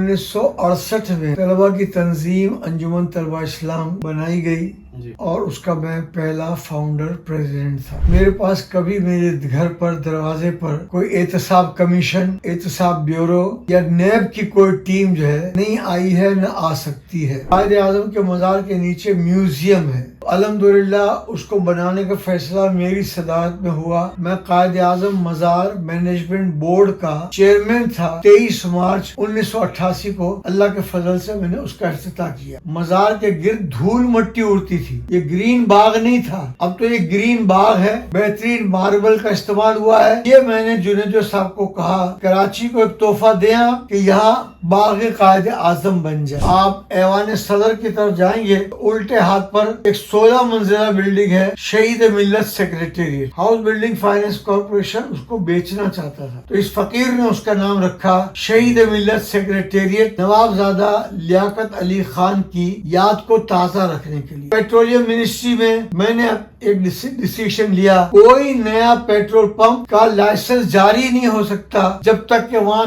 1968 میں طلبہ کی تنظیم انجمن طلبہ اسلام بنائی گئی اور اس کا میں پہلا فاؤنڈر پریزیڈنٹ تھا. میرے پاس کبھی میرے گھر پر دروازے پر کوئی احتساب کمیشن، احتساب بیورو یا نیب کی کوئی ٹیم جو ہے نہیں آئی ہے، نہ آ سکتی ہے. قائد اعظم کے مزار کے نیچے میوزیم ہے. الحمدللہ اس کو بنانے کا فیصلہ میری صدارت میں ہوا. میں قائد اعظم مزار مینجمنٹ بورڈ کا چیئرمین تھا. 23 مارچ 1988 کو اللہ کے فضل سے میں نے اس کا افتتاح کیا. مزار کے گرد دھول مٹی اڑتی تھی. یہ گرین باغ نہیں تھا، اب تو یہ گرین باغ ہے. بہترین ماربل کا استعمال ہوا ہے. یہ میں نے جنید صاحب کو کہا کراچی کو ایک تحفہ دیں آپ کہ یہاں باغ قائد اعظم بن جائے. آپ ایوان صدر کی طرف جائیں گے، الٹے ہاتھ پر ایک 16 منزلہ بلڈنگ ہے، Shaheed Millat secretariat. House building finance corporation اس کو بیچنا چاہتا تھا، تو اس فقیر نے اس کا نام رکھا شہید ملت سیکریٹریٹ، نوابزادہ لیاقت علی خان کی یاد کو تازہ رکھنے کے لیے. پیٹرولیم منسٹری میں نے ایک ڈیسیژن لیا، کوئی نیا پیٹرول پمپ کا لائسنس جاری نہیں ہو سکتا جب تک کہ وہاں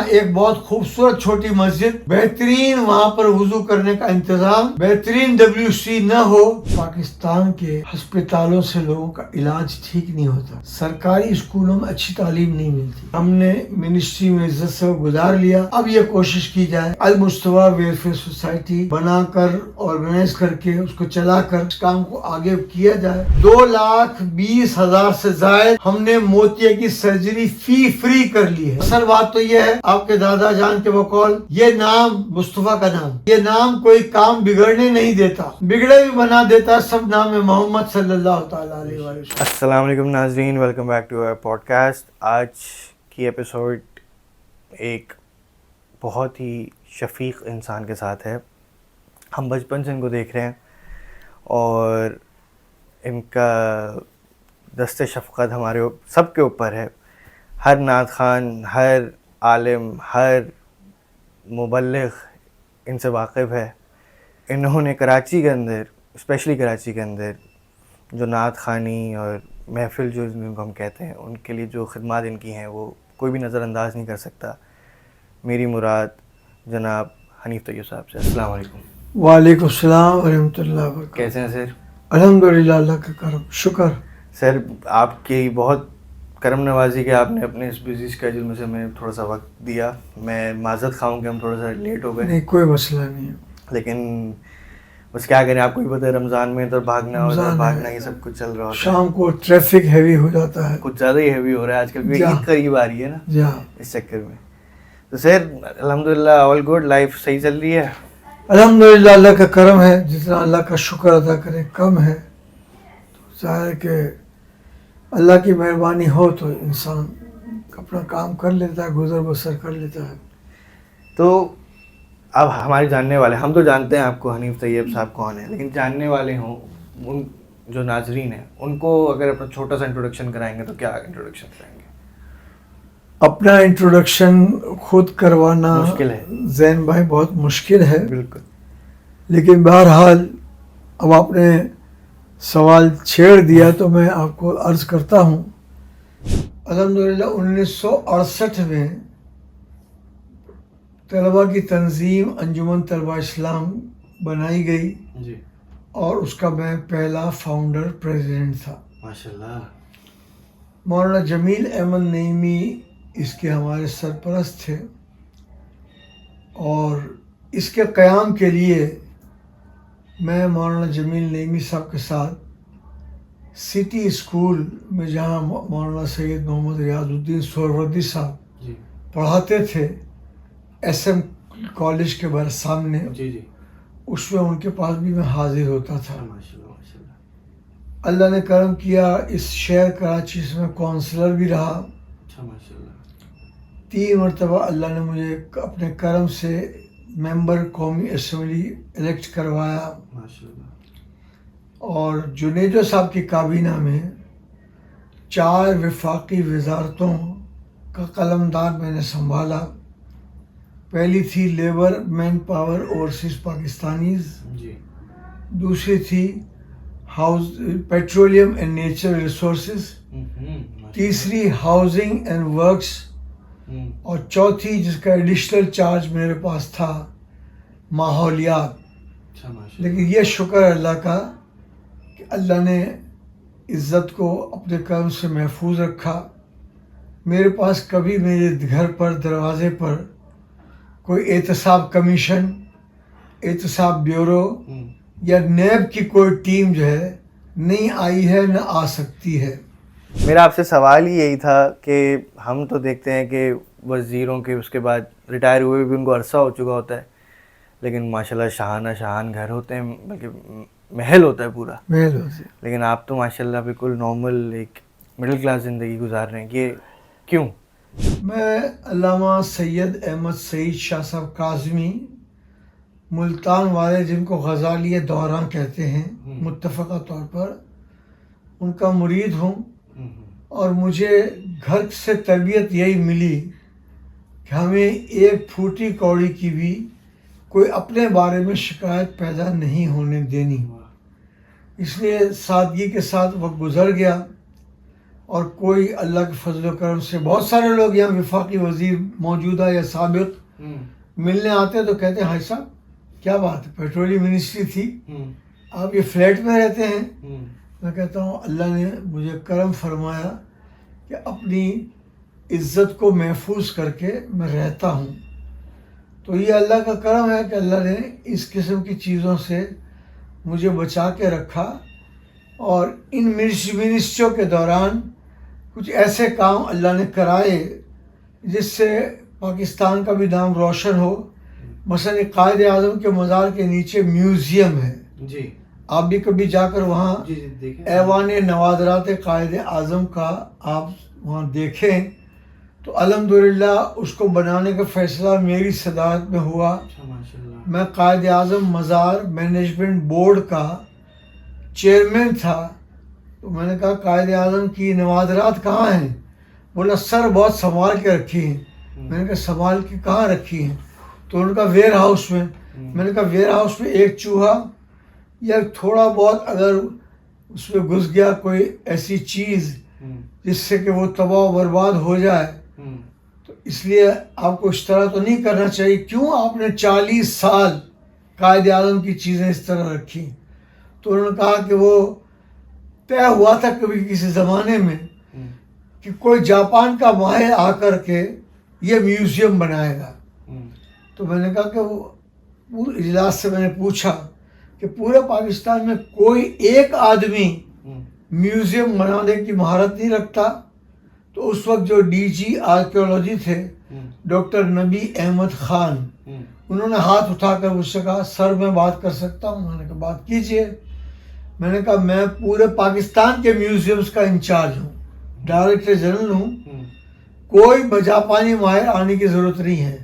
ایک بہت خوبصورت چھوٹی مسجد، بہترین وہاں پر وضو کرنے کا انتظام، بہترین WC نہ ہو. پاکستان کے ہسپتالوں سے لوگوں کا علاج ٹھیک نہیں ہوتا، سرکاری اسکولوں میں اچھی تعلیم نہیں ملتی. ہم نے منسٹری میں عزت سے گزار لیا. اب یہ کوشش کی جائے المصطفیٰ ویلفیئر سوسائٹی بنا کر، آرگنائز کر کے، اس کو چلا کر اس کام کو آگے کیا جائے. 2,20,000 سے زائد ہم نے موتیے کی سرجری فری کر لی ہے. اصل بات تو یہ ہے، آپ کے دادا جان کے بقول یہ نام مصطفیٰ کا نام، یہ نام کوئی کام بگڑنے نہیں دیتا، بگڑے بھی بنا دیتا. سب نام ہے محمد صلی اللہ تعالیٰ علیہ وسلم. السلام علیکم ناظرین، welcome back to podcast. آج کی ایپیسوڈ ایک بہت ہی شفیق انسان کے ساتھ ہے. ہم بچپن سے ان کو دیکھ رہے ہیں اور ان کا دست شفقت ہمارے سب کے اوپر ہے. ہر نعت خان، ہر عالم، ہر مبلغ ان سے واقف ہے. انہوں نے کراچی کے اندر، اسپیشلی کراچی کے اندر، جو نعت خوانی اور محفل جو جن کو ہم کہتے ہیں، ان کے لیے جو خدمات ان کی ہیں وہ کوئی بھی نظر انداز نہیں کر سکتا. میری مراد جناب حنیف طیب صاحب سے. السلام علیکم. وعلیکم السلام ورحمۃ اللہ وبرکاتہ. کیسے ہیں سر؟ الحمدللہ، اللہ کا کرم، شکر. سر آپ کی بہت کرم نوازی کہ آپ نے اپنے اس بزی اسکیجول میں سے میں تھوڑا سا وقت دیا. میں معذرت خواہوں کہ ہم تھوڑا سا لیٹ ہو گئے. نہیں، کوئی مسئلہ نہیں ہے، لیکن بس کیا کریں، آپ کو بھی پتہ ہے رمضان میں تو بھاگنا یہ سب کچھ چل رہا ہوتا ہے. شام کو ٹریفک ہیوی ہو جاتا ہے، کچھ زیادہ ہی ہیوی ہو رہا ہے آج کل، کیونکہ عید قریب آ رہی ہے نا، جہاں اس چکر میں. تو سر الحمدللہ آل گڈ، لائف صحیح چل رہی ہے؟ الحمدللہ اللہ کا کرم ہے. جتنا اللہ کا شکر ادا کرے کم ہے. تو ظاہر ہے کہ اللہ کی مہربانی ہو تو انسان اپنا کام کر لیتا ہے، گزر بسر کر لیتا ہے. تو اب ہمارے جاننے والے، ہم تو جانتے ہیں آپ کو حنیف طیب صاحب کون ہیں، لیکن جاننے والے ہوں ان جو ناظرین ہیں ان کو اگر اپنا چھوٹا سا انٹروڈکشن کرائیں گے تو کیا انٹروڈکشن کرائیں گے؟ اپنا انٹروڈکشن خود کروانا مشکل ہے زین بھائی، بہت مشکل ہے. بالکل. لیکن بہرحال اب آپ نے سوال چھیڑ دیا تو میں آپ کو عرض کرتا ہوں. الحمدللہ 1968 میں طلبہ کی تنظیم انجمن طلبہ اسلام بنائی گئی اور اس کا میں پہلا فاؤنڈر پریزیڈنٹ تھا. ماشاءاللہ. مولانا جمیل احمد نعیمی اس کے ہمارے سرپرست تھے، اور اس کے قیام کے لیے میں مولانا جمیل نعیمی صاحب کے ساتھ سٹی اسکول میں، جہاں مولانا سید محمد ریاض الدین سہروردی صاحب پڑھاتے تھے، SM کالج کے سامنے، اس میں ان کے پاس بھی میں حاضر ہوتا تھا. اللہ نے کرم کیا، اس شہر کراچی سے میں کونسلر بھی رہا. 3 مرتبہ اللہ نے مجھے اپنے کرم سے ممبر قومی اسمبلی الیکٹ کروایا. اور جنید صاحب کی کابینہ میں 4 وفاقی وزارتوں کا قلمدان میں نے سنبھالا. پہلی تھی labour man power overseas Pakistanis, دوسری تھی پیٹرولیم اینڈ نیچرل ریسورسز، تیسری ہاؤسنگ اینڈ ورکس، اور چوتھی جس کا ایڈیشنل چارج میرے پاس تھا ماحولیات. لیکن یہ شکر ہے اللہ کا کہ اللہ نے عزت کو اپنے کرم سے محفوظ رکھا. میرے پاس کبھی میرے گھر پر دروازے پر کوئی احتساب کمیشن، احتساب بیورو یا نیب کی کوئی ٹیم جو ہے نہیں آئی ہے، نہ آ سکتی ہے. میرا آپ سے سوال ہی یہی تھا کہ ہم تو دیکھتے ہیں کہ وزیروں کے اس کے بعد ریٹائر ہوئے بھی ان کو عرصہ ہو چکا ہوتا ہے، لیکن ماشاءاللہ شاہانہ گھر ہوتے ہیں، بلکہ محل ہوتا ہے پورا. محل ہوتے ہیں. لیکن آپ تو ماشاءاللہ بالکل نارمل ایک مڈل کلاس زندگی گزار رہے ہیں. یہ کیوں؟ میں علامہ سید احمد سعید شاہ صاحب کاظمی، ملتان والے جن کو غزالی دوران کہتے ہیں متفقہ طور پر، ان کا مرید ہوں. اور مجھے گھر سے تربیت یہی ملی کہ ہمیں ایک پھوٹی کوڑی کی بھی کوئی اپنے بارے میں شکایت پیدا نہیں ہونے دینی. اس لیے سادگی کے ساتھ وقت گزر گیا، اور کوئی اللہ کے فضل و کرم سے بہت سارے لوگ یہاں وفاقی وزیر موجودہ یا سابق ملنے آتے تو کہتے ہیں، بھائی صاحب کیا بات ہے، پیٹرولیم منسٹری تھی، آپ یہ فلیٹ میں رہتے ہیں. میں کہتا ہوں اللہ نے مجھے کرم فرمایا کہ اپنی عزت کو محفوظ کر کے میں رہتا ہوں. تو یہ اللہ کا کرم ہے کہ اللہ نے اس قسم کی چیزوں سے مجھے بچا کے رکھا. اور ان منسٹریوں کے دوران کچھ ایسے کام اللہ نے کرائے جس سے پاکستان کا بھی نام روشن ہو. مثلا قائد اعظم کے مزار کے نیچے میوزیم ہے، جی آپ بھی کبھی جا کر وہاں ایوان نوادرات قائد اعظم کا آپ وہاں دیکھیں تو الحمدللہ اس کو بنانے کا فیصلہ میری صدارت میں ہوا. میں قائد اعظم مزار مینجمنٹ بورڈ کا چیئرمین تھا. تو میں نے کہا قائد اعظم کی نوادرات کہاں ہیں؟ بولا سر بہت سنبھال کے رکھی ہیں. میں نے کہا سنبھال کے کہاں رکھی ہیں؟ تو ان کا ویئر ہاؤس میں. میں نے کہا ویئر ہاؤس میں ایک چوہا یا تھوڑا بہت اگر اس میں گھس گیا کوئی ایسی چیز جس سے کہ وہ تباہ و برباد ہو جائے، تو اس لیے آپ کو اس طرح تو نہیں کرنا چاہیے. کیوں آپ نے 40 سال قائد اعظم کی چیزیں اس طرح رکھی؟ تو انہوں نے کہا کہ وہ طے ہوا تھا کبھی کسی زمانے میں کہ کوئی جاپان کا ماہر آ کر کے یہ میوزیم بنائے گا. تو میں نے کہا کہ وہ اجلاس سے میں نے پوچھا کہ پورے پاکستان میں کوئی ایک آدمی میوزیم بنانے کی مہارت نہیں رکھتا. تو اس وقت جو ڈی جی آرکیولوجی تھے ڈاکٹر نبی احمد خان، انہوں نے ہاتھ اٹھا کر مجھ سے کہا سر میں بات کر سکتا ہوں؟ میں نے کہا بات کیجئے. میں نے کہا میں پورے پاکستان کے میوزیمز کا انچارج ہوں، ڈائریکٹر جنرل ہوں، کوئی جاپانی ماہر آنے کی ضرورت نہیں ہے.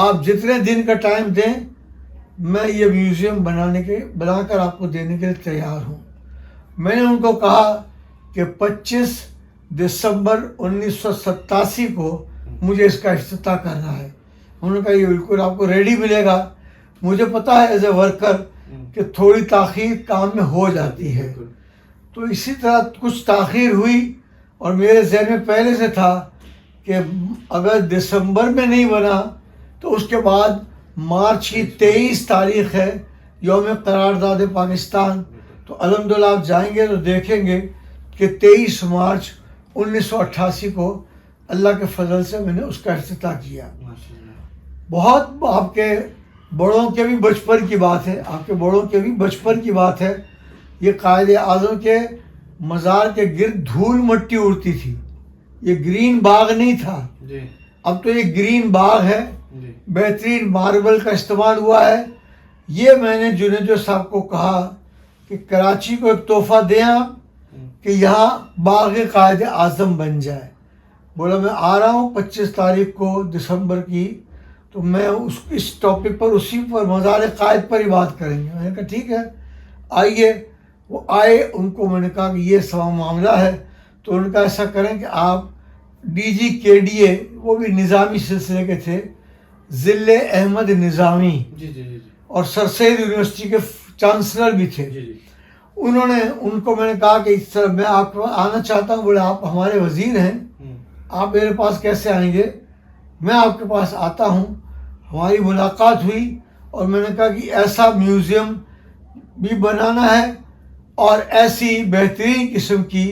آپ جتنے دن کا ٹائم دیں میں یہ میوزیم بنا کر آپ کو دینے کے لیے تیار ہوں. میں نے ان کو کہا کہ 25 دسمبر 1987 کو مجھے اس کا افتتاح کرنا ہے. انہوں نے کہا یہ بالکل آپ کو ریڈی ملے گا. مجھے پتا ہے ایز اے ورکر کہ تھوڑی تاخیر کام میں ہو جاتی ہے. تو اسی طرح کچھ تاخیر ہوئی اور میرے ذہن میں پہلے سے تھا کہ اگر دسمبر میں نہیں بنا تو اس کے بعد مارچ کی 23 تاریخ ہے یوم قرارداد پاکستان. تو الحمدللہ آپ جائیں گے تو دیکھیں گے کہ 23 مارچ 1988 کو اللہ کے فضل سے میں نے اس کا افتتاح کیا. بہت آپ کے بڑوں کے بھی بچپن کی بات ہے، آپ کے بڑوں کے بھی بچپن کی بات ہے. یہ قائد اعظم کے مزار کے گرد دھول مٹی اڑتی تھی. یہ گرین باغ نہیں تھا، اب تو یہ گرین باغ ہے. بہترین ماربل کا استعمال ہوا ہے. یہ میں نے جنید صاحب کو کہا کہ کراچی کو ایک تحفہ دیں آپ کہ یہاں باغ قائد اعظم بن جائے. بولا میں آ رہا ہوں 25 تاریخ کو دسمبر کی، تو میں اس ٹاپک پر اسی پر مزار قائد پر ہی بات کریں گے. میں نے کہا ٹھیک ہے آئیے. وہ آئے، ان کو میں نے کہا کہ یہ سوا معاملہ ہے. تو ان کا ایسا کریں کہ آپ ڈی جی کے ڈی اے، وہ بھی نظامی سلسلے کے تھے، ذل احمد نظامی، اور سر سید یونیورسٹی کے چانسلر بھی تھے. انہوں نے ان کو میں نے کہا کہ اس طرح میں آپ کو آنا چاہتا ہوں. بولے آپ ہمارے وزیر ہیں، آپ میرے پاس کیسے آئیں گے؟ میں آپ کے پاس آتا ہوں. ہماری ملاقات ہوئی اور میں نے کہا کہ ایسا میوزیم بھی بنانا ہے اور ایسی بہترین قسم کی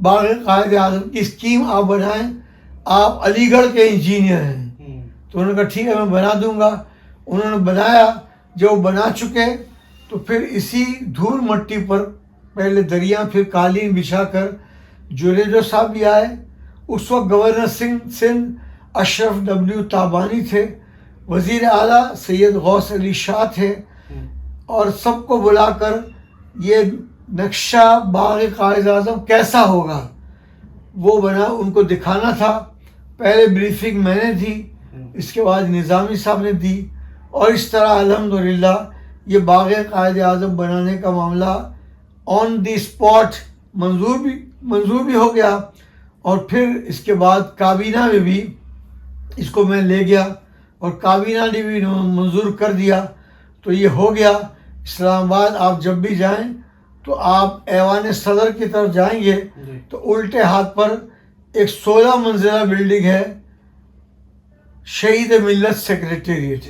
باغ قائد اعظم کی اسکیم آپ بنائیں. آپ علی گڑھ کے انجینئر ہیں. تو انہوں نے کہا ٹھیک ہے میں بنا دوں گا. انہوں نے بنایا. جب وہ بنا چکے تو پھر اسی دھول مٹی پر پہلے دریا پھر قالین بچھا کر جوریجو صاحب بھی آئے. اس وقت گورنر سندھ اشرف ڈبلیو تابانی تھے. وزیر اعلیٰ سید غوث علی شاہ تھے. اور سب کو بلا کر یہ نقشہ باغ قائد اعظم کیسا ہوگا وہ بنا ان کو دکھانا تھا. پہلے بریفنگ میں نے دی, اس کے بعد نظامی صاحب نے دی, اور اس طرح الحمدللہ یہ باغ قائد اعظم بنانے کا معاملہ آن دی اسپاٹ منظور بھی ہو گیا. اور پھر اس کے بعد کابینہ میں بھی اس کو میں لے گیا اور کابینہ نے بھی منظور کر دیا. تو یہ ہو گیا. اسلام آباد آپ جب بھی جائیں تو آپ ایوان صدر کی طرف جائیں گے تو الٹے ہاتھ پر ایک 16 منزلہ بلڈنگ ہے, شہید ملت سیکریٹریٹ.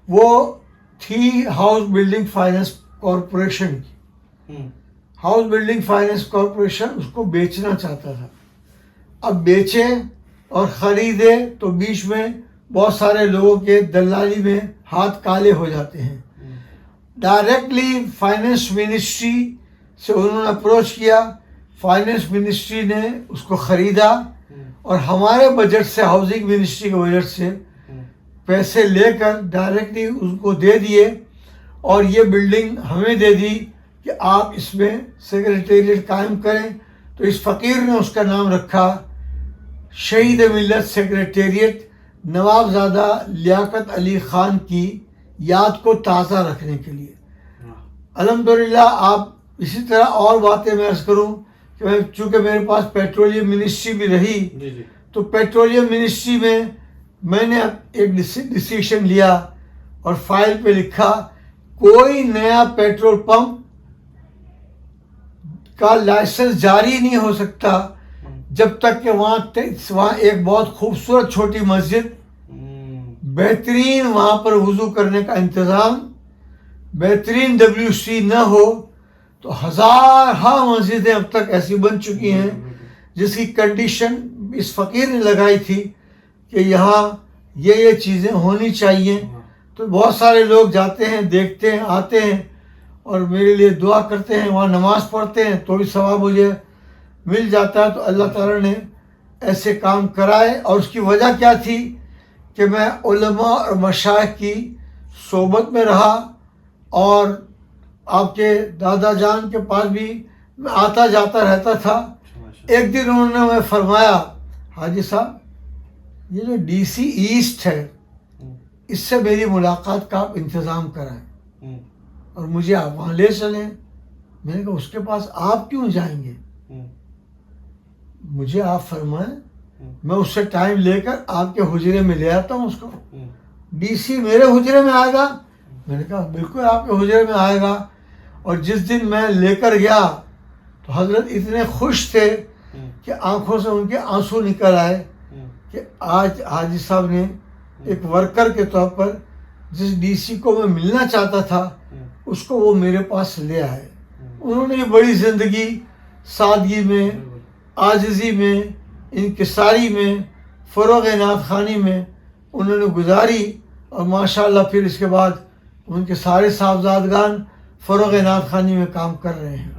وہ تھی ہاؤس بلڈنگ فائنانس کارپوریشن کی. ہاؤس بلڈنگ فائنانس کارپوریشن اس کو بیچنا چاہتا تھا. اب بیچے اور خریدے تو بیچ میں بہت سارے لوگوں کے دلالی میں ہاتھ کالے ہو جاتے ہیں. ڈائریکٹلی فائنانس منسٹری سے انہوں نے اپروچ کیا. فائنانس منسٹری نے اس کو خریدا اور ہمارے بجٹ سے, ہاؤسنگ منسٹری کے بجٹ سے پیسے لے کر ڈائریکٹلی اس کو دے دیے اور یہ بلڈنگ ہمیں دے دی کہ آپ اس میں سیکریٹریٹ قائم کریں. تو اس فقیر نے اس کا نام رکھا شہید ملت سیکریٹریٹ, نوابزادہ لیاقت علی خان کی یاد کو تازہ رکھنے کے لیے. الحمدللہ آپ اسی طرح اور باتیں میں عرض کروں کہ میں چونکہ میرے پاس پیٹرولیم منسٹری بھی رہی تو پیٹرولیم منسٹری میں نے ایک ڈیسیشن لیا اور فائل پہ لکھا کوئی نیا پیٹرول پمپ کا لائسنس جاری نہیں ہو سکتا جب تک کہ وہاں ایک بہت خوبصورت چھوٹی مسجد, بہترین وہاں پر وضو کرنے کا انتظام, بہترین WC نہ ہو. تو ہزارہ مسجدیں اب تک ایسی بن چکی ہیں جس کی کنڈیشن اس فقیر نے لگائی تھی کہ یہاں یہ چیزیں ہونی چاہیے. تو بہت سارے لوگ جاتے ہیں, دیکھتے ہیں, آتے ہیں اور میرے لیے دعا کرتے ہیں, وہاں نماز پڑھتے ہیں تو بھی ثواب مجھے مل جاتا ہے. تو اللہ تعالیٰ نے ایسے کام کرائے. اور اس کی وجہ کیا تھی کہ میں علماء اور مشائخ کی صحبت میں رہا اور آپ کے دادا جان کے پاس بھی میں آتا جاتا رہتا تھا. ایک دن انہوں نے ہمیں فرمایا حاجی صاحب یہ جو DC ایسٹ ہے اس سے میری ملاقات کا آپ انتظام کرائیں اور مجھے آپ وہاں لے چلیں. میں نے کہا اس کے پاس آپ کیوں جائیں گے, مجھے آپ فرمائیں, میں اس سے ٹائم لے کر آپ کے حجرے میں لے آتا ہوں اس کو. DC میرے حجرے میں آئے گا. میں نے کہا بالکل آپ کے حجرے میں آئے گا. اور جس دن میں لے کر گیا تو حضرت اتنے خوش تھے کہ آنکھوں سے ان کے آنسو نکل آئے کہ آج حاجی صاحب نے ایک ورکر کے طور پر جس DC کو میں ملنا چاہتا تھا اس کو وہ میرے پاس لے آئے. انہوں نے بڑی زندگی سادگی میں, عاجزی میں, انکساری میں, فروغ نعت خوانی میں انہوں نے گزاری. اور ماشاءاللہ پھر اس کے بعد ان کے سارے صاحبزادگان فروغ نعت خوانی میں کام کر رہے ہیں.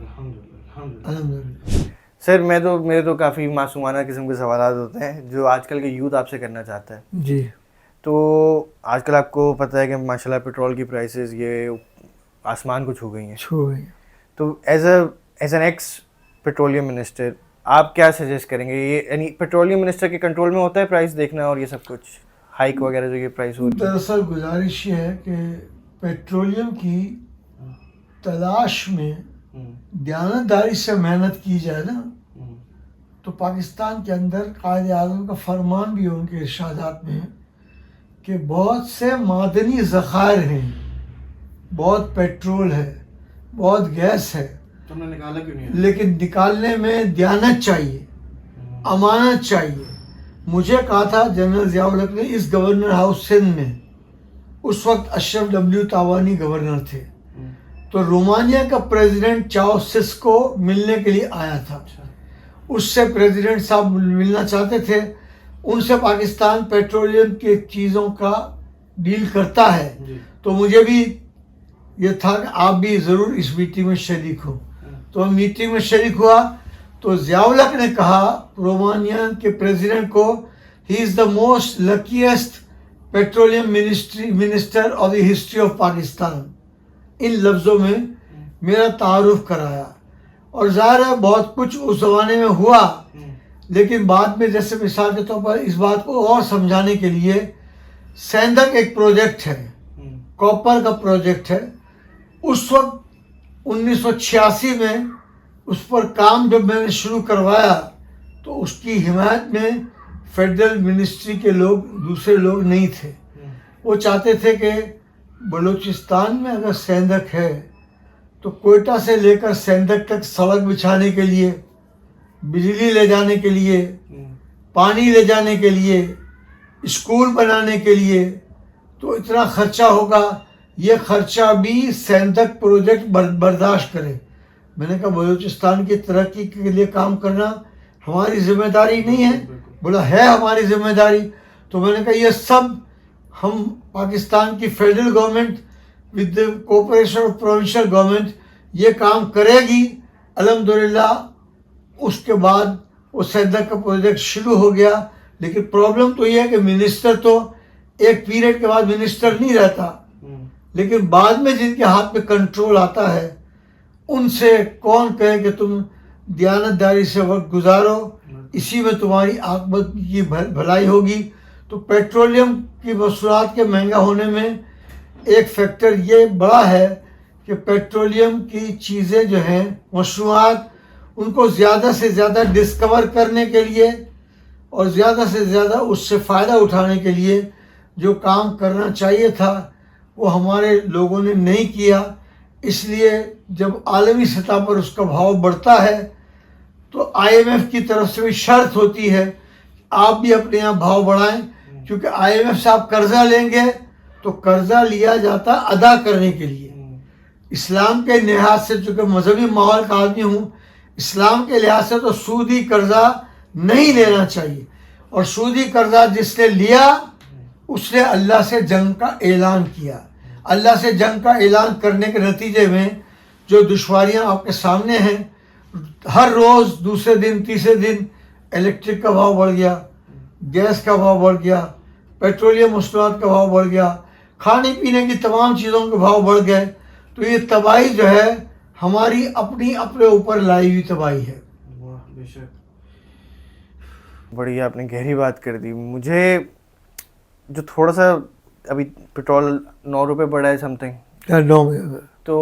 الحمدللہ. سر میرے تو کافی معصومانہ قسم کے سوالات ہوتے ہیں جو آج کل کے یوتھ آپ سے کرنا چاہتا ہے. جی. تو آج کل آپ کو پتہ ہے کہ ماشاءاللہ پیٹرول کی پرائسز یہ آسمان کو چھو گئی ہیں. تو as an x petroleum minister آپ کیا سجیسٹ کریں گے؟ یہ یعنی پیٹرولیم منسٹر کے کنٹرول میں ہوتا ہے پرائس دیکھنا اور یہ سب کچھ ہائیک وغیرہ جو یہ پرائس ہوتی ہے؟ دراصل گزارش یہ ہے کہ پیٹرولیم کی تلاش میں دیانتداری سے محنت کی جائے نا تو پاکستان کے اندر قائد اعظم کا فرمان بھی ان کے ارشادات میں ہے کہ بہت سے معدنی ذخائر ہیں, بہت پیٹرول ہے, بہت گیس ہے, نکالا کیوں نہیں؟ لیکن نکالنے میں دیانت چاہیے, امانت چاہیے. مجھے کہا تھا جنرل ضیاء الحق نے اس گورنر ہاؤس سندھ میں، اس وقت اشرف ڈبلیو تاوانی گورنر تھے، تو رومانیہ کا پریزیڈنٹ چاؤسس کو ملنے کے لیے آیا تھا. اس سے پریزیڈنٹ صاحب ملنا چاہتے تھے. ان سے پاکستان پیٹرولیم کی چیزوں کا ڈیل کرتا ہے، تو مجھے بھی یہ تھا کہ آپ بھی ضرور اس میٹنگ میں شریک ہوں. تو میٹنگ میں شریک ہوا تو ضیاء الحق نے کہا رومانیہ کے پریزیڈنٹ کو، he is the most luckiest petroleum minister of the history of Pakistan. ان لفظوں میں میرا تعارف کرایا. اور ظاہر ہے بہت کچھ اس زمانے میں ہوا، لیکن بعد میں جیسے مثال کے طور پر اس بات کو اور سمجھانے کے لیے، سیندھک ایک پروجیکٹ ہے، کاپر کا پروجیکٹ ہے. اس وقت 1986 میں اس پر کام جب میں نے شروع کروایا تو اس کی حمایت میں فیڈرل منسٹری کے لوگ، دوسرے لوگ نہیں تھے. وہ چاہتے تھے کہ بلوچستان میں اگر سیندھک ہے تو کوئٹہ سے لے کر سیندھک تک سڑک بچھانے کے لیے، بجلی لے جانے کے لیے، پانی لے جانے کے لیے، اسکول بنانے کے لیے تو اتنا خرچہ ہوگا، یہ خرچہ بھی سیندھک پروجیکٹ برداشت کرے. میں نے کہا بلوچستان کی ترقی کے لیے کام کرنا ہماری ذمہ داری نہیں ہے. بولا ہے ہماری ذمہ داری. تو میں نے کہا یہ سب ہم پاکستان کی federal government with cooperation of provincial government یہ کام کرے گی. الحمدللہ اس کے بعد وہ سیندھک کا پروجیکٹ شروع ہو گیا. لیکن پرابلم تو یہ ہے کہ منسٹر تو ایک پیریڈ کے بعد منسٹر نہیں رہتا، لیکن بعد میں جن کے ہاتھ میں کنٹرول آتا ہے ان سے کون کہے کہ تم دیانت داری سے وقت گزارو، اسی میں تمہاری عاقبت کی بھلائی ہوگی. تو پیٹرولیم کی مصنوعات کے مہنگا ہونے میں ایک فیکٹر یہ بڑا ہے کہ پیٹرولیم کی چیزیں جو ہیں، مصنوعات، ان کو زیادہ سے زیادہ ڈسکور کرنے کے لیے اور زیادہ سے زیادہ اس سے فائدہ اٹھانے کے لیے جو کام کرنا چاہیے تھا وہ ہمارے لوگوں نے نہیں کیا. اس لیے جب عالمی سطح پر اس کا بھاؤ بڑھتا ہے تو IMF کی طرف سے بھی شرط ہوتی ہے آپ بھی اپنے یہاں بھاؤ بڑھائیں، کیونکہ IMF سے آپ قرضہ لیں گے تو قرضہ لیا جاتا ادا کرنے کے لیے. اسلام کے لحاظ سے، چونکہ مذہبی ماحول کا آدمی ہوں، اسلام کے لحاظ سے تو سودی قرضہ نہیں لینا چاہیے. اور سودی قرضہ جس نے لیا اس نے اللہ سے جنگ کا اعلان کیا. اللہ سے جنگ کا اعلان کرنے کے نتیجے میں جو دشواریاں آپ کے سامنے ہیں، ہر روز دوسرے دن تیسرے دن الیکٹرک کا بھاؤ بڑھ گیا، گیس کا بھاؤ بڑھ گیا، پیٹرولیم مصنوعات کا بھاؤ بڑھ گیا، کھانے پینے کی تمام چیزوں کے بھاؤ بڑھ گئے. تو یہ تباہی جو ہے ہماری اپنے اوپر لائی ہوئی تباہی ہے. بڑی آپ نے گہری بات کر دی. مجھے جو تھوڑا سا ابھی پٹرول 9 روپے بڑھا ہے سم تھنگ، تو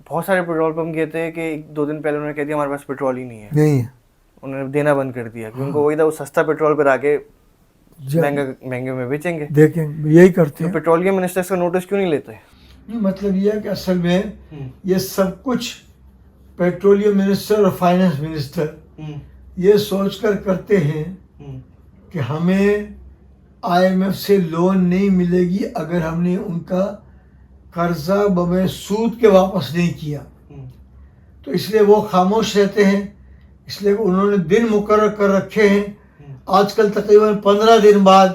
بہت سارے پیٹرول پمپ کہتے ہیں کہ 2 دن پہلے انہوں نے کہہ دیا ہمارے پاس پیٹرول ہی نہیں ہے، انہوں نے دینا بند کر دیا کیونکہ وہ ادھر سستا پیٹرول پر آ کے مہنگے میں بیچیں گے. دیکھیں یہی کرتے ہیں. پیٹرولیم منسٹر کا نوٹس کیوں نہیں لیتے؟ مطلب یہ ہے کہ اصل میں یہ سب کچھ پیٹرولیم منسٹر اور فائنانس منسٹر یہ سوچ کر کرتے ہیں کہ ہمیں IMF سے لون نہیں ملے گی اگر ہم نے ان کا قرضہ بمے سود کے واپس نہیں کیا. تو اس لیے وہ خاموش رہتے ہیں. اس لیے انہوں نے دن مقرر کر رکھے ہیں. آج کل تقریباً 15 دن بعد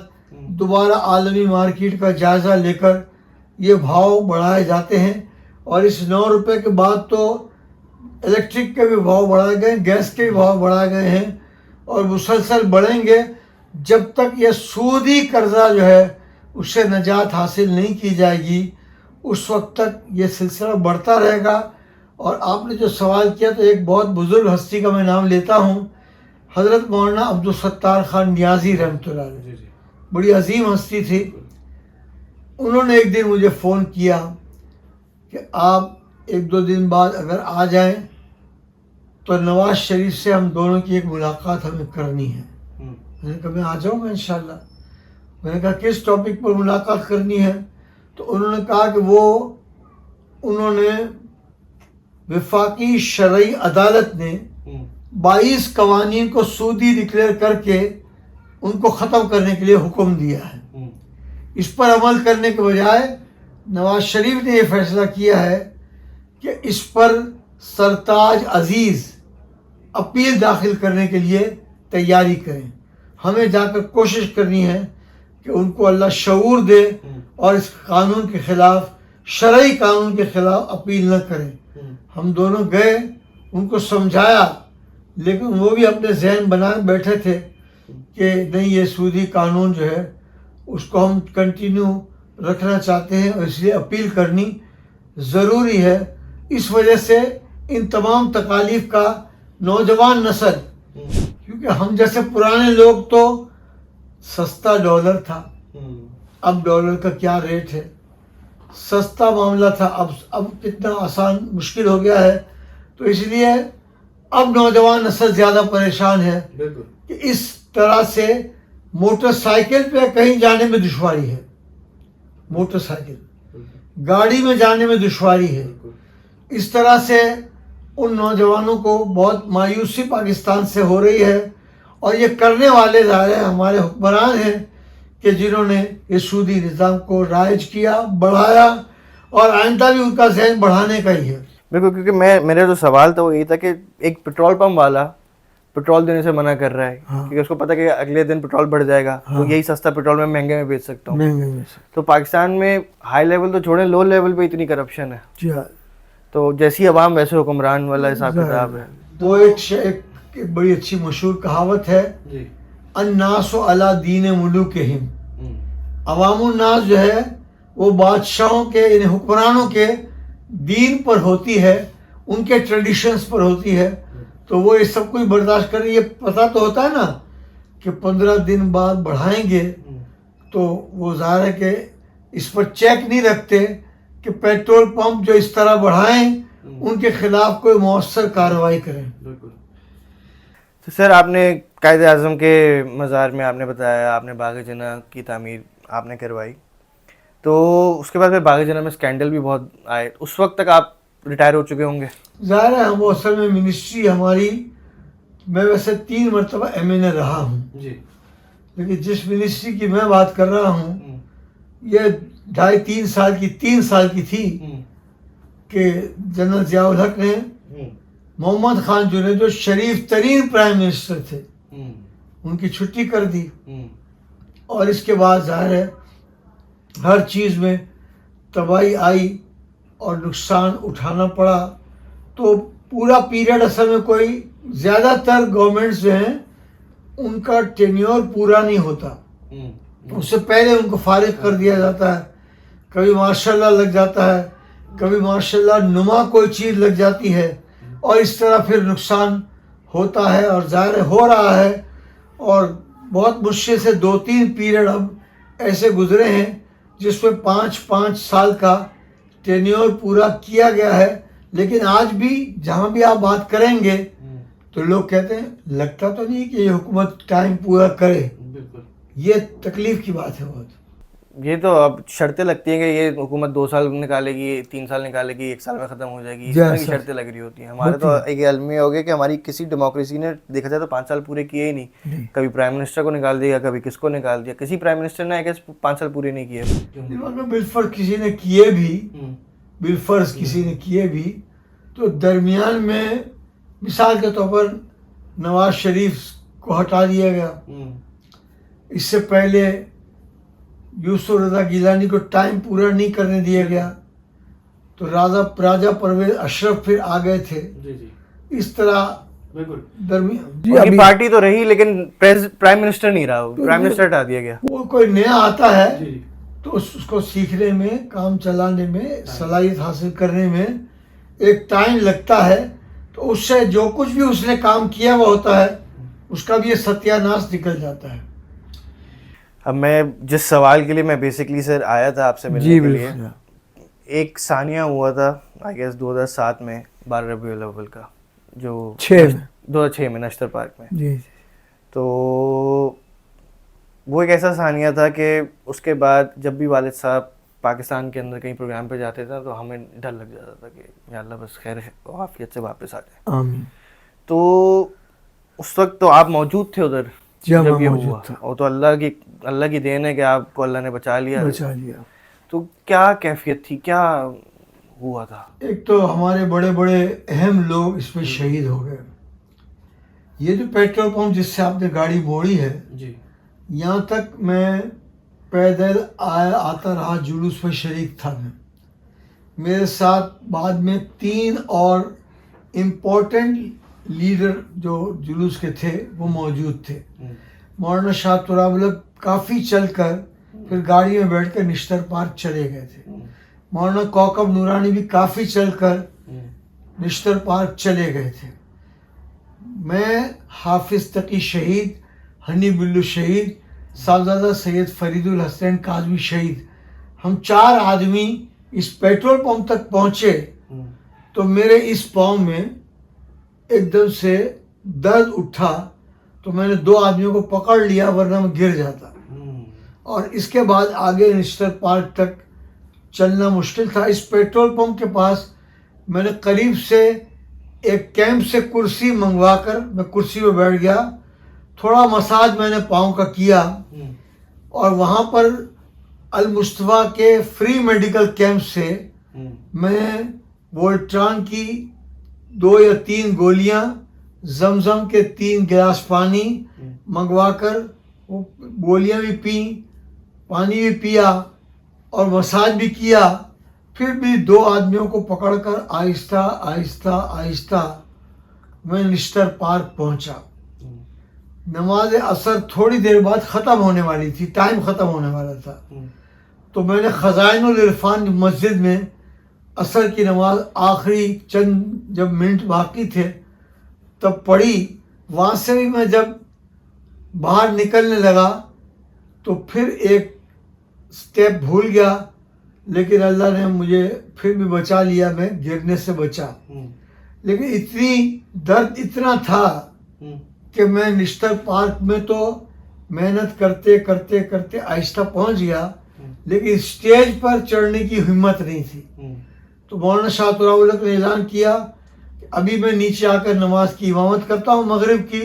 دوبارہ عالمی مارکیٹ کا جائزہ لے کر یہ بھاؤ بڑھائے جاتے ہیں. اور اس 9 روپے کے بعد تو الیکٹرک کے بھی بھاؤ بڑھائے گئے، گیس کے بھی بھاؤ بڑھائے گئے ہیں اور مسلسل بڑھیں گے جب تک یہ سودی قرضہ جو ہے اس سے نجات حاصل نہیں کی جائے گی. اس وقت تک یہ سلسلہ بڑھتا رہے گا. اور آپ نے جو سوال کیا تو ایک بہت بزرگ ہستی کا میں نام لیتا ہوں، حضرت مولانا عبدالستار خان نیازی رحمۃ اللہ علیہ. بڑی عظیم ہستی تھی. انہوں نے ایک دن مجھے فون کیا کہ آپ 1-2 دن بعد اگر آ جائیں تو نواز شریف سے ہم دونوں کی ایک ملاقات ہمیں کرنی ہے. میں نے کہا میں آ جاؤں گا انشاءاللہ. میں نے کہا کس ٹاپک پر ملاقات کرنی ہے؟ تو انہوں نے کہا کہ انہوں نے وفاقی شرعی عدالت نے 22 قوانین کو سودی ڈکلیئر کر کے ان کو ختم کرنے کے لیے حکم دیا ہے. اس پر عمل کرنے کے بجائے نواز شریف نے یہ فیصلہ کیا ہے کہ اس پر سرتاج عزیز اپیل داخل کرنے کے لیے تیاری کریں. ہمیں جا کر کوشش کرنی ہے کہ ان کو اللہ شعور دے اور اس قانون کے خلاف، شرعی قانون کے خلاف اپیل نہ کریں. ہم دونوں گئے، ان کو سمجھایا، لیکن وہ بھی اپنے ذہن بنا بیٹھے تھے کہ نہیں، یہ سودی قانون جو ہے اس کو ہم کنٹینیو رکھنا چاہتے ہیں اور اس لیے اپیل کرنی ضروری ہے. اس وجہ سے ان تمام تکالیف کا نوجوان نسل، کیونکہ ہم جیسے پرانے لوگ تو سستا ڈالر تھا، اب ڈالر کا کیا ریٹ ہے، سستا معاملہ تھا، اب کتنا آسان مشکل ہو گیا ہے. تو اس لیے اب نوجوان نسل زیادہ پریشان ہے کہ اس طرح سے موٹر سائیکل پہ کہیں جانے میں دشواری ہے، موٹر سائیکل گاڑی میں جانے میں دشواری ہے. اس طرح سے ان نوجوانوں کو بہت مایوسی پاکستان سے ہو رہی ہے، اور یہ کرنے والے ظاہر ہمارے حکمران ہیں کہ جنہوں نے اس سودی نظام کو رائج کیا، بڑھایا، اور آئندہ بھی ان کا ذہن بڑھانے کا ہی ہے. بالکل، کیونکہ میرا جو سوال تھا وہ یہی تھا کہ ایک پیٹرول پمپ والا پیٹرول دینے سے منع کر رہا ہے کیونکہ اس کو پتہ کہ اگلے دن پیٹرول بڑھ جائے گا، تو یہی سستا پیٹرول میں مہنگے میں بیچ سکتا ہوں. تو پاکستان میں ہائی لیول تو چھوڑیں، لو لیول پہ اتنی کرپشن ہے، تو جیسی عوام ویسے حکمران والا حساب کتاب ہے. وہ ایک بڑی اچھی مشہور کہاوت ہے، الناس علی دین ملوکہم. عوام الناس جو ہے وہ بادشاہوں کے، یعنی حکمرانوں کے دین پر ہوتی ہے، ان کے ٹریڈیشنز پر ہوتی ہے. تو وہ اس سب کو برداشت کریں. یہ پتہ تو ہوتا ہے نا کہ 15 دن بعد بڑھائیں گے، تو وہ ظاہر ہے کہ اس پر چیک نہیں رکھتے کہ پیٹرول پمپ جو اس طرح بڑھائیں ان کے خلاف کوئی مؤثر کارروائی کریں. تو سر، آپ نے قائد اعظم کے مزار میں آپ نے بتایا آپ نے باغ جناح کی تعمیر آپ نے کروائی، تو اس کے بعد پھر باغ جناح میں اسکینڈل بھی بہت آئے. اس وقت تک آپ ریٹائر ہو چکے ہوں گے؟ ظاہر ہے ہم اصل میں منسٹری ہماری، میں ویسے 3 مرتبہ MNA رہا ہوں، لیکن جس منسٹری کی میں بات کر رہا ہوں یہ 2.5-3 سال کی 3 سال کی تھی کہ جنرل ضیاء الحق نے محمد خان جو شریف ترین پرائم منسٹر تھے، ان کی چھٹی کر دی. اور اس کے بعد ظاہر ہے ہر چیز میں تباہی آئی اور نقصان اٹھانا پڑا. تو پورا پیریڈ اصل میں کوئی زیادہ تر گورنمنٹس جو ہیں ان کا ٹینیور پورا نہیں ہوتا، اس سے پہلے ان کو فارغ کر دیا جاتا ہے. کبھی ماشاء اللہ لگ جاتا ہے، کبھی ماشاء اللہ نما کوئی چیز لگ جاتی ہے، اور اس طرح پھر نقصان ہوتا ہے، اور ظاہر ہو رہا ہے. اور بہت مشکل سے 2-3 پیریڈ اب ایسے گزرے ہیں جس میں 5-5 سال کا ٹینیور پورا کیا گیا ہے. لیکن آج بھی جہاں بھی آپ بات کریں گے تو لوگ کہتے ہیں لگتا تو نہیں کہ یہ حکومت ٹائم پورا کرے. یہ تکلیف کی بات ہے بہت. یہ تو اب شرطیں لگتی ہیں کہ یہ حکومت 2 سال نکالے گی، 3 سال نکالے گی، 1 سال میں ختم ہو جائے گی، اس طرح کی شرطیں لگ رہی ہوتی ہیں. ہمارے تو ایک علم یہ ہو گیا کہ ہماری کسی ڈیموکریسی نے دیکھا جائے تو 5 سال پورے کیے ہی نہیں. کبھی پرائم منسٹر کو نکال دیا، کبھی کس کو نکال دیا. کسی پرائم منسٹر نے 5 سال پورے نہیں کیے. بالفرض کسی نے کیے بھی، بالفرض کسی نے کیے بھی، تو درمیان میں مثال کے طور پر نواز شریف کو ہٹا دیا گیا. اس سے پہلے یوسف رضا گیلانی کو ٹائم پورا نہیں کرنے دیا گیا، تو راجہ پرویز اشرف پھر آ گئے تھے. اس طرح درمیان پارٹی تو رہی لیکن پرائم منسٹر نہیں رہا، پرائم منسٹر ہٹا دیا گیا. وہ کوئی نیا آتا ہے تو اس کو سیکھنے میں، کام چلانے میں، صلاحیت حاصل کرنے میں ایک ٹائم لگتا ہے. تو اس سے جو کچھ بھی اس نے کام کیا ہوا ہوتا ہے اس کا بھی یہ ستیہ ناش نکل جاتا ہے. اب میں جس سوال کے لیے میں بیسکلی سر آیا تھا آپ سے ملنے کے لیے، ایک ثانیہ ہوا تھا آئی گیس 2007 میں 12 ربیع الاول کا، جو 2006 میں نشتر پارک میں. تو وہ ایک ایسا ثانیہ تھا کہ اس کے بعد جب بھی والد صاحب پاکستان کے اندر کہیں پروگرام پہ جاتے تھے تو ہمیں ڈر لگ جاتا تھا کہ یا اللہ بس خیر عافیت سے واپس آ جائیں. آمین. تو اس وقت تو آپ موجود تھے ادھر جی ہاں، جب میں یہ موجود ہوا؟ تھا، وہ تو اللہ کی دین ہے کہ آپ کو اللہ نے بچا لیا. بچا لیا. تو کیا کیفیت تھی, کیا ہوا تھا؟ ایک تو ہمارے بڑے بڑے اہم لوگ اس میں شہید ہو گئے. یہ جو پیٹرول پمپ جس سے آپ نے گاڑی موڑی ہے, جی, یہاں تک میں پیدل آتا رہا, جلوس میں شریک تھا. میرے ساتھ بعد میں 3 اور امپورٹنٹ لیڈر جو جلوس کے تھے وہ موجود تھے. مولانا شاہ تراب الحق کافی چل کر پھر گاڑی میں بیٹھ کر نشتر پارک چلے گئے تھے. مولانا کوکب نورانی بھی کافی چل کر نشتر پارک چلے گئے تھے. میں, حافظ تقی شہید, ہنی بلو شہید, صاحبزادہ سید فرید الحسین کاظمی شہید, ہم 4 آدمی اس پیٹرول پمپ تک پہنچے تو میرے اس پاؤں میں ایک دم سے درد اٹھا تو میں نے 2 آدمیوں کو پکڑ لیا ورنہ میں گر جاتا. اور اس کے بعد آگے نشتر پارک تک چلنا مشکل تھا. اس پیٹرول پمپ کے پاس میں نے قریب سے ایک کیمپ سے کرسی منگوا کر میں کرسی پہ بیٹھ گیا. تھوڑا مساج میں نے پاؤں کا کیا اور وہاں پر المصطفیٰ کے فری میڈیکل کیمپ سے میں وولٹران کی 2 یا 3 گولیاں, زمزم کے 3 گلاس پانی منگوا کر وہ گولیاں بھی پیں, پانی بھی پیا اور مساج بھی کیا. پھر بھی 2 آدمیوں کو پکڑ کر آہستہ آہستہ آہستہ میں نشتر پارک پہنچا. نماز عصر تھوڑی دیر بعد ختم ہونے والی تھی, ٹائم ختم ہونے والا تھا. تو میں نے خزائن العرفان مسجد میں عصر کی نماز آخری چند جب منٹ باقی تھے تب پڑھی. وہاں سے بھی میں جب باہر نکلنے لگا تو پھر ایک سٹیپ بھول گیا, لیکن اللہ نے مجھے پھر بھی بچا لیا, میں گرنے سے بچا. لیکن اتنی درد اتنا تھا کہ میں نشتر پارک میں تو محنت کرتے کرتے کرتے آہستہ پہنچ گیا, لیکن اسٹیج پر چڑھنے کی ہمت نہیں تھی. تو مولانا شاہ تراب الحق نے اعلان کیا کہ ابھی میں نیچے آ کر نماز کی امامت کرتا ہوں مغرب کی,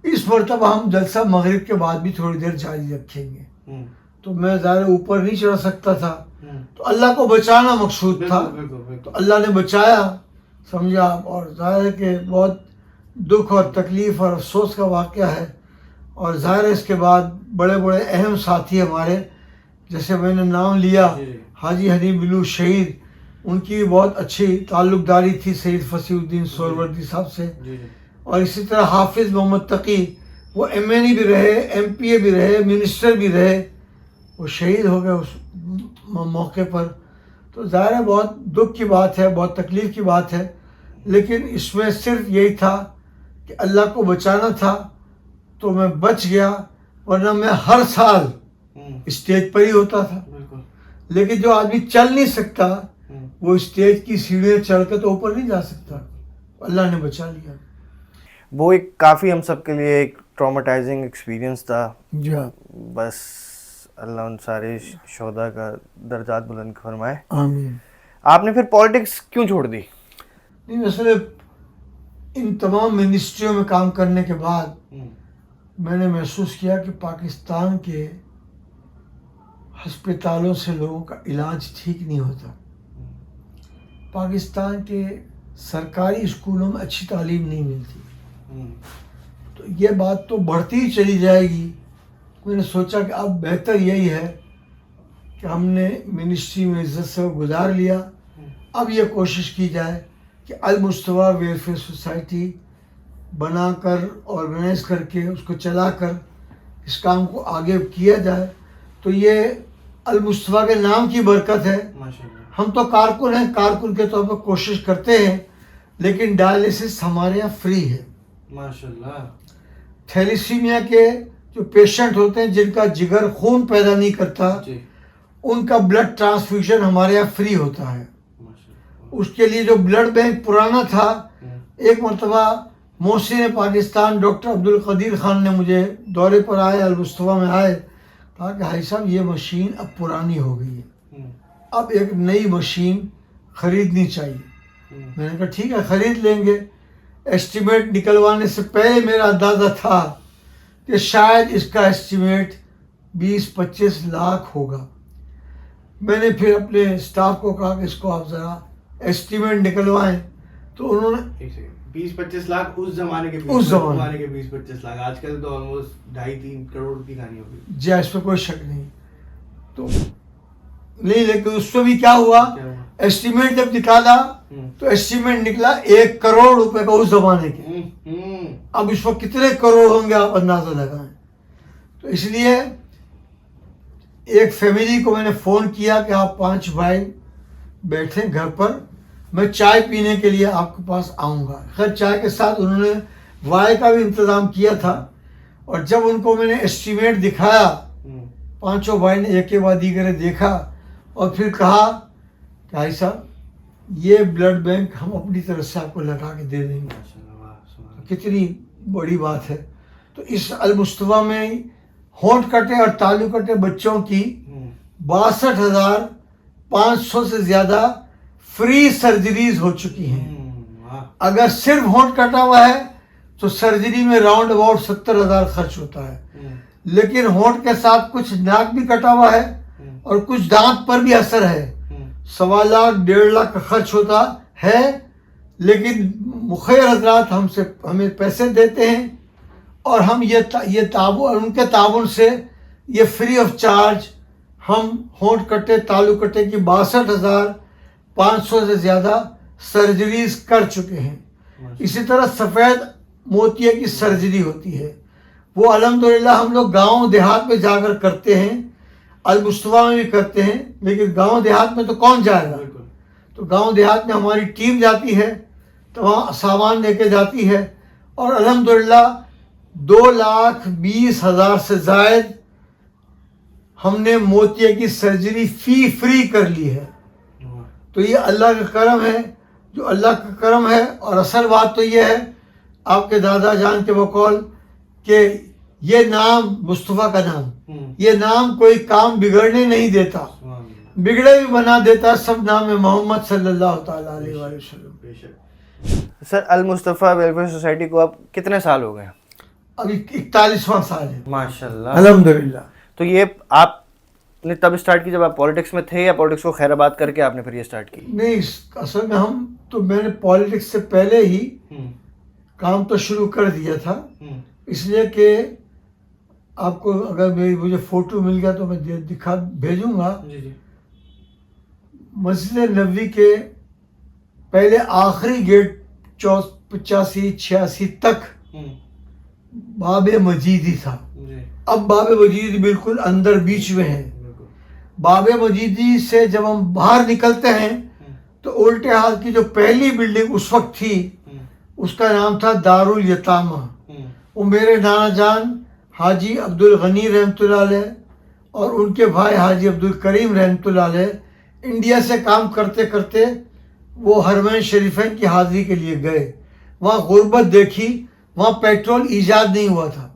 اس مرتبہ ہم جلسہ مغرب کے بعد بھی تھوڑی دیر جاری رکھیں گے. تو میں ظاہر اوپر نہیں چڑھ سکتا تھا, تو اللہ کو بچانا مقصود تھا, تو اللہ نے بچایا, سمجھا. اور ظاہر ہے کہ بہت دکھ اور تکلیف اور افسوس کا واقعہ ہے. اور ظاہر ہے اس کے بعد بڑے بڑے اہم ساتھی ہمارے, جیسے میں نے نام لیا حاجی ہنی بلو شہید, ان کی بھی بہت اچھی تعلق داری تھی سید فصیح الدین سہروردی صاحب سے. اور اسی طرح حافظ محمد تقی, وہ MNE بھی رہے, MPA بھی رہے, منسٹر بھی رہے, وہ شہید ہو گئے اس موقع پر. تو ظاہر ہے بہت دکھ کی بات ہے, بہت تکلیف کی بات ہے, لیکن اس میں صرف یہی تھا کہ اللہ کو بچانا تھا تو میں بچ گیا, ورنہ میں ہر سال اسٹیج پر ہی ہوتا تھا. لیکن جو آدمی چل نہیں سکتا وہ اسٹیج کی سیڑھیاں چڑھ کے تو اوپر نہیں جا سکتا, اللہ نے بچا لیا. وہ ایک کافی ہم سب کے لیے ایک ٹرامیٹائزنگ ایکسپیرینس تھا. جی ہاں, بس اللہ ان سارے شہداء کا درجات بلند فرمائے. آمین. آپ نے پھر پالیٹکس کیوں چھوڑ دی؟ نہیں, اصل ان تمام منسٹریوں میں کام کرنے کے بعد میں نے محسوس کیا کہ پاکستان کے ہسپتالوں سے لوگوں کا علاج ٹھیک نہیں ہوتا. پاکستان کے سرکاری اسکولوں میں اچھی تعلیم نہیں ملتی. تو یہ بات تو بڑھتی ہی چلی جائے گی. میں نے سوچا کہ اب بہتر یہی ہے کہ ہم نے منسٹری میں عزت سے گزار لیا, اب یہ کوشش کی جائے کہ المصطفیٰ ویلفیئر سوسائٹی بنا کر آرگنائز کر کے اس کو چلا کر اس کام کو آگے کیا جائے. تو یہ المصطفیٰ کے نام کی برکت ہے. ہم تو کارکن ہیں, کارکن کے طور پر کوشش کرتے ہیں, لیکن ڈائلیسس ہمارے یہاں فری ہے. ماشاءاللہ. تھیلیسیمیا کے جو پیشنٹ ہوتے ہیں جن کا جگر خون پیدا نہیں کرتا, ان کا بلڈ ٹرانسفیوژن ہمارے یہاں فری ہوتا ہے. اس کے لیے جو بلڈ بینک پرانا تھا, ایک مرتبہ محسن پاکستان ڈاکٹر عبدالقدیر خان نے مجھے دورے پر آئے, المصطفیٰ میں آئے, کہا کہ بھائی صاحب یہ مشین اب پرانی ہو گئی ہے, اب ایک نئی مشین خریدنی چاہیے. میں نے کہا ٹھیک ہے خرید لیں گے. ایسٹیمیٹ نکلوانے سے پہلے میرا اندازہ تھا کہ شاید اس کا ایسٹیمیٹ 20-25 لاکھ ہوگا. میں نے پھر اپنے اسٹاف کو کہا کہ اس کو آپ ذرا ایسٹیمیٹ نکلوائیں. تو انہوں نے 20-25 لاکھ اس زمانے کے 20-25 لاکھ آج کل تو آلموسٹ 2.5-3 کروڑ کی کہانی ہوگی. جی اس پہ کوئی شک نہیں. تو نہیں لیکن اس میں بھی کیا ہوا, ایسٹیمیٹ جب نکالا تو ایسٹیمیٹ نکلا 1 کروڑ روپے کا اس زمانے کے. اب اس وقت کتنے کروڑ ہوں گے آپ اندازہ لگائیں. تو اس لیے ایک فیملی کو میں نے فون کیا کہ آپ 5 بھائی بیٹھیں گھر پر, میں چائے پینے کے لیے آپ کے پاس آؤں گا. خیر چائے کے ساتھ انہوں نے وائے کا بھی انتظام کیا تھا. اور جب ان کو میں نے ایسٹیمیٹ دکھایا, 5 بھائی نے ایک کے بعد دیگر دیکھا اور پھر کہا کہ بھائی صاحب یہ بلڈ بینک ہم اپنی طرف سے آپ کو لگا کے دے دیں گے. کتنی بڑی بات ہے. تو اس المصطفیٰ میں ہونٹ کٹے اور تالو کٹے بچوں کی 62,500 سے زیادہ فری سرجریز ہو چکی ہیں. اگر صرف ہونٹ کٹا ہوا ہے تو سرجری میں راؤنڈ اباؤٹ 70,000 خرچ ہوتا ہے. لیکن ہونٹ کے ساتھ کچھ ناک بھی کٹا ہوا ہے اور کچھ دانت پر بھی اثر ہے, 1.25 لاکھ 1.5 لاکھ کا خرچ ہوتا ہے. لیکن مخیر حضرات ہمیں پیسے دیتے ہیں اور ہم یہ تعاون, ان کے تعاون سے یہ فری آف چارج ہم ہونٹ کٹے تالو کٹے کی 62,500 سے زیادہ سرجریز کر چکے ہیں. اسی طرح سفید موتیے کی سرجری ہوتی ہے, وہ الحمدللہ ہم لوگ گاؤں دیہات میں جا کر کرتے ہیں, المصطفیٰ میں بھی کرتے ہیں. لیکن گاؤں دیہات میں تو کون جائے گا. تو گاؤں دیہات میں ہماری ٹیم جاتی ہے, تو وہاں سامان لے کے جاتی ہے اور الحمدللہ 2,20,000 سے زائد ہم نے موتیے کی سرجری فری کر لی ہے. تو یہ اللہ کا کرم ہے, جو اللہ کا کرم ہے. اور اصل بات تو یہ ہے آپ کے دادا جان کے بقول کہ یہ نام مصطفیٰ کا نام, یہ نام کوئی کام بگڑنے نہیں دیتا, بگڑے بھی بنا دیتا. سب نام محمد صلی اللہ تعالیٰ علیہ وآلہ وسلم. سر المصطفیٰ ویلفیئر سوسائٹی کو اب کتنے سال ہو گئے؟ ابھی 41واں سال ہے ماشاءاللہ الحمدللہ. تو یہ آپ نے تب اسٹارٹ کی جب آپ پالیٹکس میں تھے یا پالیٹکس کو خیر آباد کر کے آپ نے پھر یہ اسٹارٹ کی؟ نہیں اصل میں میں نے پالیٹکس سے پہلے ہی کام تو شروع کر دیا تھا. اس لیے کہ آپ کو اگر مجھے فوٹو مل گیا تو میں بھیجوں گا. مسجد نبوی کے پہلے آخری گیٹ 85-86 تک باب مجیدی تھا. اب باب مجیدی بالکل اندر بیچ میں ہے. باب مجیدی سے جب ہم باہر نکلتے ہیں تو الٹے ہاتھ کی جو پہلی بلڈنگ اس وقت تھی اس کا نام تھا دارالیتامہ. وہ میرے نانا جان حاجی عبد الغنی رحمۃ اللہ علیہ اور ان کے بھائی حاجی عبد الکریم رحمۃ اللہ علیہ انڈیا سے کام کرتے کرتے وہ حرمین شریفین کی حاضری کے لیے گئے. وہاں غربت دیکھی, وہاں پیٹرول ایجاد نہیں ہوا تھا,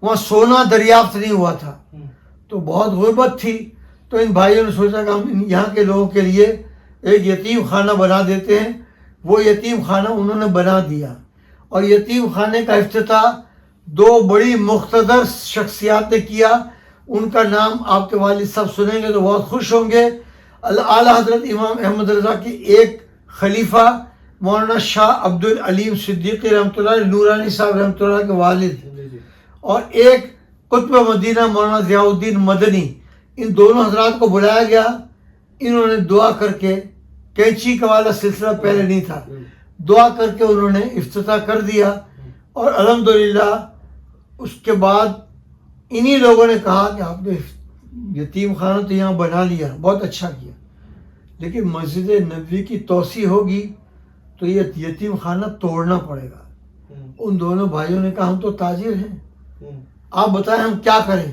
وہاں سونا دریافت نہیں ہوا تھا, تو بہت غربت تھی. تو ان بھائیوں نے سوچا کہ ہم یہاں کے لوگوں کے لیے ایک یتیم خانہ بنا دیتے ہیں. وہ یتیم خانہ انہوں نے بنا دیا اور یتیم خانے کا افتتاح 2 بڑی مقتدر شخصیات نے کیا. ان کا نام آپ کے والد صاحب سنیں گے تو بہت خوش ہوں گے. اعلیٰ حضرت امام احمد رضا کی ایک خلیفہ مولانا شاہ عبد العلیم صدیقی رحمۃ اللہ علیہ نورانی صاحب رحمۃ اللہ کے والد, اور ایک قطب مدینہ مولانا ضیاء الدین مدنی. ان دونوں حضرات کو بلایا گیا. انہوں نے دعا کر کے, کینچی کا والا سلسلہ پہلے نہیں تھا, دعا کر کے انہوں نے افتتاح کر دیا. اور الحمدللہ اس کے بعد انہی لوگوں نے کہا کہ آپ نے یتیم خانہ تو یہاں بنا لیا, بہت اچھا کیا, لیکن مسجد نبوی کی توسیع ہوگی تو یہ یتیم خانہ توڑنا پڑے گا. ان دونوں بھائیوں نے کہا ہم تو تاجر ہیں, آپ بتائیں ہم کیا کریں.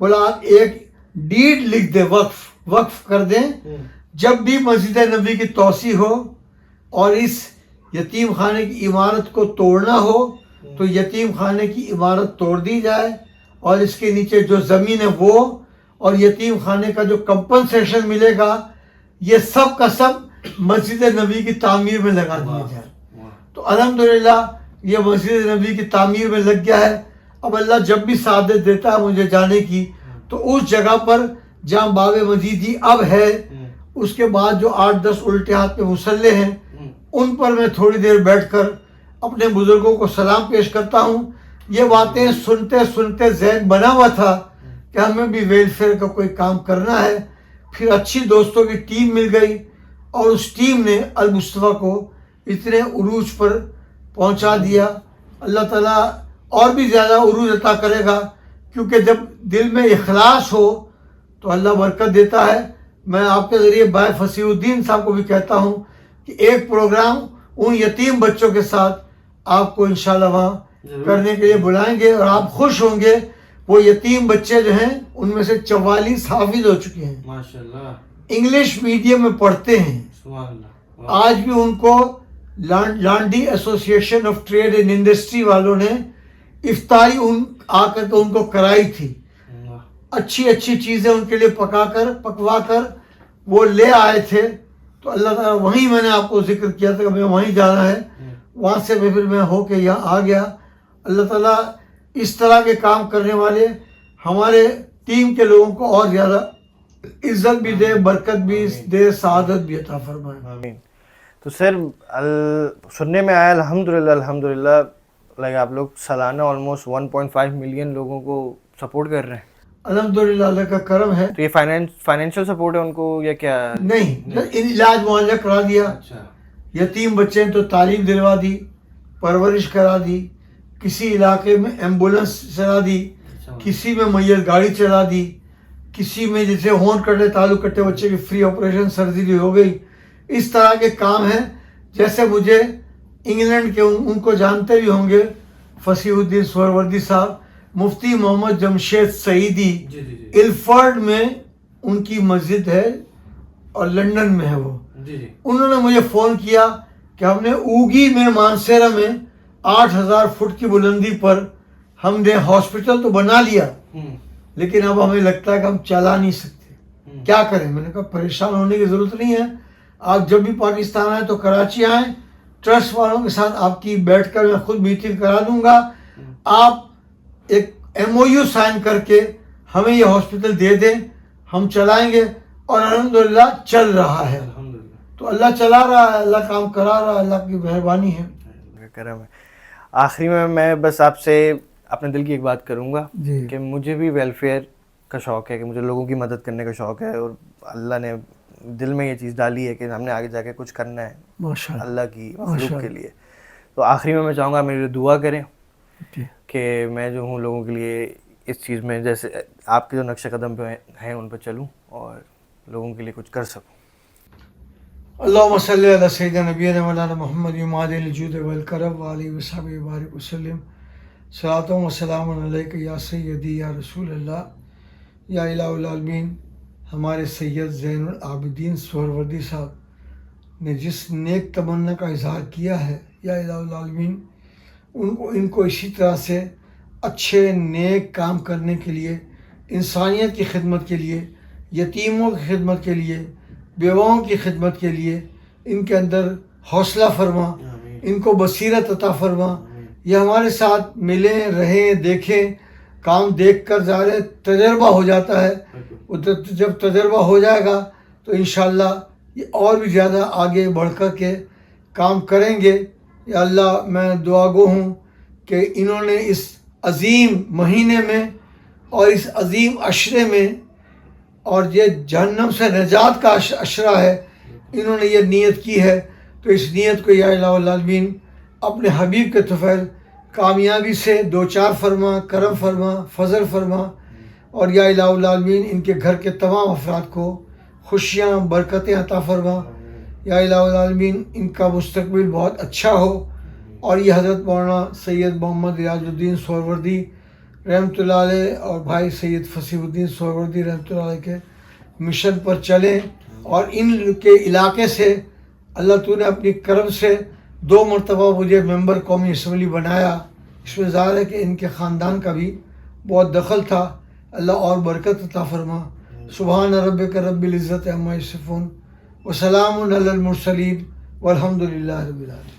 بولا آپ ایک ڈیڈ لکھ دیں, وقف کر دیں, جب بھی مسجد نبوی کی توسیع ہو اور اس یتیم خانے کی عمارت کو توڑنا ہو تو یتیم خانے کی عمارت توڑ دی جائے اور اس کے نیچے جو زمین ہے وہ اور یتیم خانے کا جو کمپنسیشن ملے گا یہ سب کا سب مسجد نبوی کی تعمیر میں لگا دیا جائے. تو الحمدللہ یہ مسجد نبوی کی تعمیر میں لگ گیا ہے. اب اللہ جب بھی سعادت دیتا ہے مجھے جانے کی تو اس جگہ پر جہاں باب مجیدی اب ہے اس کے بعد جو 8-10 الٹے ہاتھ پہ مسلح ہیں ان پر میں تھوڑی دیر بیٹھ کر اپنے بزرگوں کو سلام پیش کرتا ہوں. یہ باتیں سنتے سنتے ذہن بنا ہوا تھا کہ ہمیں بھی ویلفیئر کا کوئی کام کرنا ہے. پھر اچھی دوستوں کی ٹیم مل گئی اور اس ٹیم نے المصطفیٰ کو اتنے عروج پر پہنچا دیا. اللہ تعالیٰ اور بھی زیادہ عروج عطا کرے گا کیونکہ جب دل میں اخلاص ہو تو اللہ برکت دیتا ہے. میں آپ کے ذریعے بھائی فصیح الدین صاحب کو بھی کہتا ہوں کہ ایک پروگرام ان یتیم بچوں کے ساتھ آپ کو انشاءاللہ وہاں کرنے کے لیے بلائیں گے اور آپ خوش ہوں گے. وہ یتیم بچے جو ہیں ان میں سے 44 حافظ ہو چکے ہیں, ماشاءاللہ انگلش میڈیم میں پڑھتے ہیں. سبحان اللہ. آج بھی ان کو Landhi association of trade and industry والوں نے افطاری آ کر کے ان کو کرائی تھی. اچھی اچھی چیزیں ان کے لیے پکوا کر وہ لے آئے تھے. تو اللہ تعالیٰ وہیں میں نے آپ کو ذکر کیا تھا کہ ہمیں وہیں جانا ہے. وہاں سے پھر میں ہو کے یہاں آ گیا. اللہ تعالیٰ اس طرح کے کام کرنے والے ہمارے ٹیم کے لوگوں کو اور زیادہ عزت بھی دے, برکت بھی دے, سعادت بھی عطا فرمائے. آمین. تو سر سننے میں آیا الحمدللہ لائک آپ لوگ سالانہ آلموسٹ 1.5 ملین لوگوں کو سپورٹ کر رہے ہیں. الحمدللہ اللہ کا کرم ہے. تو یہ فائنینشیل سپورٹ ہے ان کو یا کیا؟ نہیں, علاج معالجہ کرا دیا. یتیم بچے تو تعلیم دلوا دی, پرورش کرا دی, کسی علاقے میں ایمبولنس چلا دی, کسی میں میت گاڑی چلا دی, کسی میں جیسے ہون کٹے تعلق کٹے بچے کی فری آپریشن سرجری ہو گئی. اس طرح کے کام ہیں. جیسے مجھے انگلینڈ کے ان کو جانتے بھی ہوں گے فصیح الدین سہروردی صاحب, مفتی محمد جمشید سعیدی الفرڈ میں ان کی مسجد ہے اور لنڈن میں ہے وہ. انہوں نے مجھے فون کیا کہ ہم نے اوگی میں مانسیرا میں 8,000 فٹ کی بلندی پر ہم نے ہاسپٹل تو بنا لیا لیکن اب ہمیں لگتا ہے کہ ہم چلا نہیں سکتے, کیا کریں. میں نے کہا پریشان ہونے کی ضرورت نہیں ہے, آپ جب بھی پاکستان آئیں تو کراچی آئیں, ٹرسٹ والوں کے ساتھ آپ کی بیٹھ کر میں خود میٹنگ کرا دوں گا. آپ ایک MOU سائن کر کے ہمیں یہ ہاسپٹل دے دیں, ہم چلائیں گے. اور الحمدللہ چل رہا ہے. تو اللہ چلا رہا ہے, اللہ کام کرا رہا ہے, اللہ کی مہربانی ہے, کرم ہے. آخری میں بس آپ سے اپنے دل کی ایک بات کروں گا کہ مجھے بھی ویلفیئر کا شوق ہے, کہ مجھے لوگوں کی مدد کرنے کا شوق ہے, اور اللہ نے دل میں یہ چیز ڈالی ہے کہ ہم نے آگے جا کے کچھ کرنا ہے اللہ کی مخلوق کے لیے. تو آخری میں چاہوں گا میرے لیے دعا کریں کہ میں جو ہوں لوگوں کے لیے اس چیز میں جیسے آپ کے جو نقش قدم پہ ہیں ان پہ چلوں اور لوگوں کے لیے کچھ کر سکوں. اللہم صلی علی سیدنا نبینا مولانا محمد معادل الجود والکرم وآلہ وصحبہ وبارک وسلم. صلاۃ و سلام علیک یا سیدی یا رسول اللہ یا الہ العالمین. ہمارے سید زین العابدین سہروردی صاحب نے جس نیک تمنا کا اظہار کیا ہے یا الہ العالمین, ان کو اسی طرح سے اچھے نیک کام کرنے کے لیے, انسانیت کی خدمت کے لیے, یتیموں کی خدمت کے لیے, بیواؤں کی خدمت کے لیے ان کے اندر حوصلہ فرما, ان کو بصیرت عطا فرما. یہ ہمارے ساتھ ملیں رہیں دیکھیں, کام دیکھ کر ظاہر تجربہ ہو جاتا ہے, جب تجربہ ہو جائے گا تو انشاءاللہ یہ اور بھی زیادہ آگے بڑھ کر کے کام کریں گے. یا اللہ میں دعا گو ہوں کہ انہوں نے اس عظیم مہینے میں اور اس عظیم عشرے میں, اور یہ جہنم سے نجات کا عشرہ ہے, انہوں نے یہ نیت کی ہے, تو اس نیت کو یا الہ العالمین اپنے حبیب کے طفیل کامیابی سے دوچار فرما, کرم فرما, فضل فرما. اور یا الہ العالمین ان کے گھر کے تمام افراد کو خوشیاں برکتیں عطا فرما. یا الہ العالمین ان کا مستقبل بہت اچھا ہو, اور یہ حضرت مولانا سید محمد ریاض الدین سہروردی رحمۃ اللہ علیہ اور بھائی سید فصیح الدین سہروردی رحمۃ اللہ علیہ کے مشن پر چلیں. اور ان کے علاقے سے اللہ تو نے اپنی کرم سے 2 مرتبہ مجھے ممبر قومی اسمبلی بنایا. اس میں ظاہر ہے کہ ان کے خاندان کا بھی بہت دخل تھا. اللہ اور برکت عطا فرما. سبحان ربک رب العزت عما یصفون وسلام علی المرسلین والحمد للہ رب العالمین.